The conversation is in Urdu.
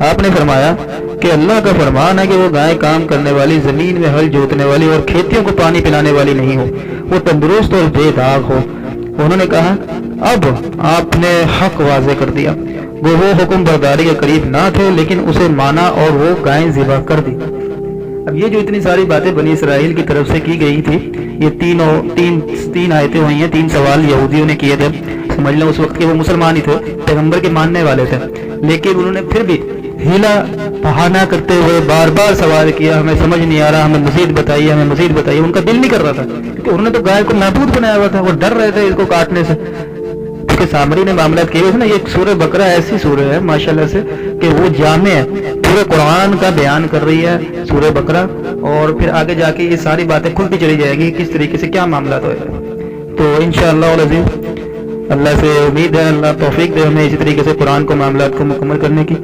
آپ نے فرمایا کہ اللہ کا فرمان ہے کہ وہ گائے کام کرنے والی، زمین میں ہل جوتنے والی اور کھیتیوں کو پانی پلانے والی نہیں ہو، وہ تندرست اور بے داغ ہو۔ انہوں نے کہا اب آپ نے حق واضح کر دیا، وہ حکم برداری کے قریب نہ تھے لیکن اسے مانا اور وہ گائیں ذبح کر دی۔ اب یہ جو اتنی ساری باتیں بنی اسرائیل کی طرف سے کی گئی تھی، یہ تین آیتیں ہوئی ہیں، 3 سوال یہودیوں نے کیے تھے۔ سمجھ لیں اس وقت کے وہ مسلمان ہی تھے، پیغمبر کے ماننے والے تھے، لیکن انہوں نے پھر بھی ہیلا بہانہ کرتے ہوئے بار بار سوال کیا، ہمیں سمجھ نہیں آ رہا، ہمیں مزید بتائیے، ہمیں مزید بتائیے۔ ان کا دل نہیں کر رہا تھا کیونکہ انہوں نے تو گائے کو معبود بنایا ہوا تھا، وہ ڈر رہے تھے اس کو کاٹنے سے، کیونکہ سامری نے معاملات کیے ہوئے تھے نا۔ یہ سورہ بقرہ ایسی سورہ ہے ماشاءاللہ سے کہ وہ جامع ہے، پورے قرآن کا بیان کر رہی ہے سورہ بقرہ، اور پھر آگے جا کے یہ ساری باتیں کھلتی چلی جائے گی کس طریقے سے کیا معاملات ہوئے۔ تو انشاءاللہ العزیز اللہ سے امید ہے اللہ توفیق دے ہمیں اسی طریقے سے قرآن کو معاملات کو مکمل کرنے کی۔